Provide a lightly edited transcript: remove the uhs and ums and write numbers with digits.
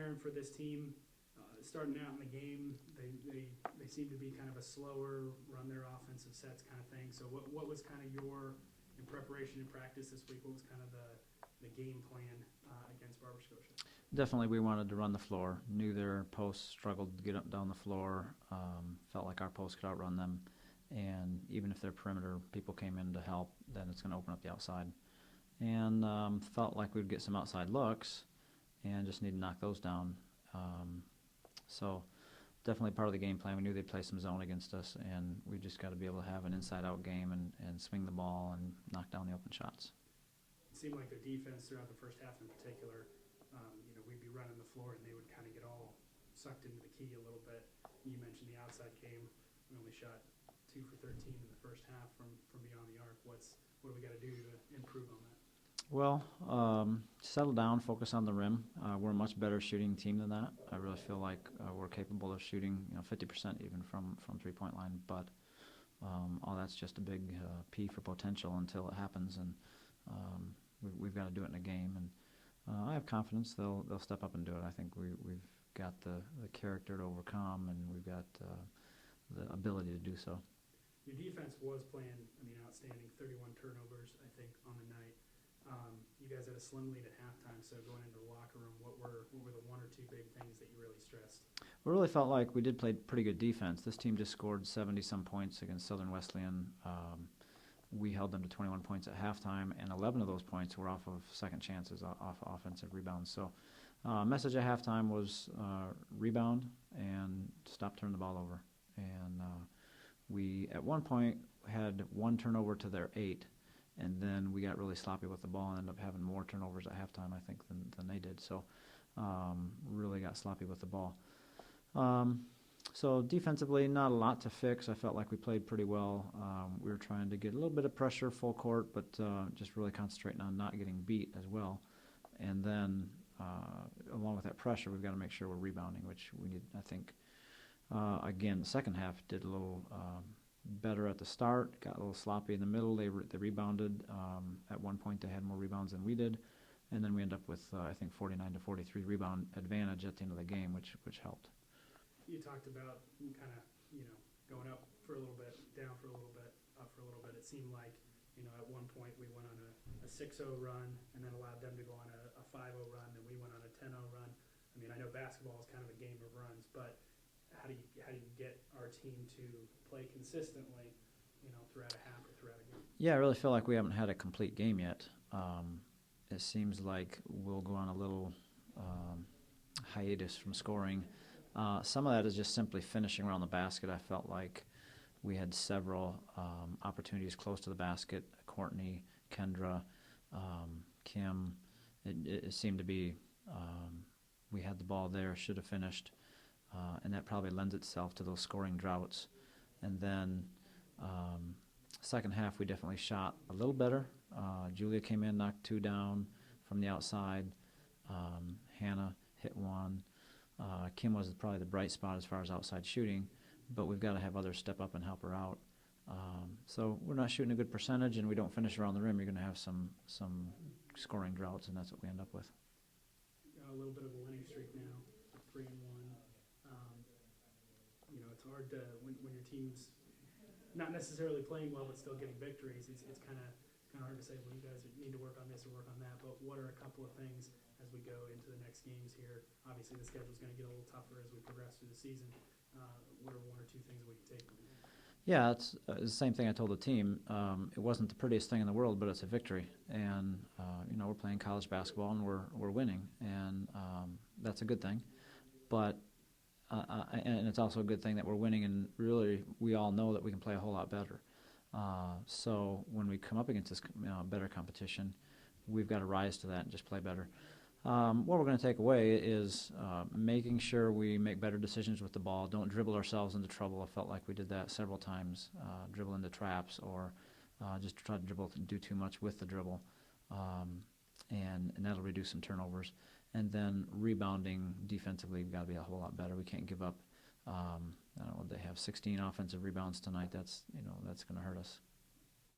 preparing for this team, starting out in the game, they seem to be kind of a slower, run their offensive sets kind of thing. So what was kind of your, in preparation and practice this week, what was kind of the game plan against Barber Scotia? Definitely we wanted to run the floor. Knew their posts struggled to get up down the floor. Felt like our posts could outrun them. And even if their perimeter people came in to help, then it's going to open up the outside. And felt like we'd get some outside looks and just need to knock those down. So definitely part of the game plan. We knew they'd play some zone against us, and we just got to be able to have an inside-out game and swing the ball and knock down the open shots. It seemed like their defense throughout the first half in particular, we'd be running the floor and they would kind of get all sucked into the key a little bit. You mentioned the outside game. We only shot 2 for 13 in the first half from beyond the arc. What do we got to do to improve on that? Well, settle down, focus on the rim. We're a much better shooting team than that. I really feel like we're capable of shooting 50% even from three-point line, but all that's just a big P for potential until it happens, and we've got to do it in a game. And I have confidence they'll step up and do it. I think we've got the character to overcome, and we've got the ability to do so. Your defense was playing, outstanding. 31 turnovers, I think, on the night. You guys had a slim lead at halftime, so going into the locker room, what were the 1 or 2 big things that you really stressed? We really felt like we did play pretty good defense. This team just scored 70-some points against Southern Wesleyan. We held them to 21 points at halftime, and 11 of those points were off of second chances, off offensive rebounds. So message at halftime was rebound and stop turning the ball over. And we, at one point, had 1 turnover to their 8, and then we got really sloppy with the ball and ended up having more turnovers at halftime, I think, than they did. So really got sloppy with the ball. So defensively, not a lot to fix. I felt like we played pretty well. We were trying to get a little bit of pressure full court, but just really concentrating on not getting beat as well. And then along with that pressure, we've got to make sure we're rebounding, which we need, I think. Again, the second half did a little better at the start, got a little sloppy in the middle. They rebounded. At one point, they had more rebounds than we did. And then we end up with, I think, 49 to 43 rebound advantage at the end of the game, which helped. You talked about kind of, going up for a little bit, down for a little bit, up for a little bit. It seemed like, at one point we went on a 6-0 run and then allowed them to go on a 5-0 run, then we went on a 10-0 run. I know basketball is kind of a game of runs, but how do you get our team to play consistently, throughout a half or throughout a game? Yeah, I really feel like we haven't had a complete game yet. It seems like we'll go on a little hiatus from scoring. Some of that is just simply finishing around the basket. I felt like we had several opportunities close to the basket. Courtney, Kendra, Kim. It seemed to be we had the ball there, should have finished, and that probably lends itself to those scoring droughts. And then second half we definitely shot a little better. Julia came in, knocked 2 down from the outside. Hannah hit 1. Kim was probably the bright spot as far as outside shooting, but we've got to have others step up and help her out. So we're not shooting a good percentage, and we don't finish around the rim. You're going to have some scoring droughts, and that's what we end up with. A little bit of a winning streak now, 3-1. It's hard to when your team's not necessarily playing well but still getting victories. It's kind of hard to say, well, you guys need to work on this or work on that. But what are a couple of things as we go into the next games here? Obviously, the schedule is going to get a little tougher as we progress through the season. What are 1 or 2 things we can take from here? Yeah, it's the same thing I told the team. It wasn't the prettiest thing in the world, but it's a victory. And we're playing college basketball and we're winning, and that's a good thing. But and it's also a good thing that we're winning, and really we all know that we can play a whole lot better. So when we come up against this better competition, we've got to rise to that and just play better. What we're going to take away is making sure we make better decisions with the ball. Don't dribble ourselves into trouble. I felt like we did that several times, dribble into traps or just try to dribble and do too much with the dribble, and that'll reduce some turnovers. And then rebounding defensively, we've got to be a whole lot better. We can't give up. I don't know, they have 16 offensive rebounds tonight. That's going to hurt us.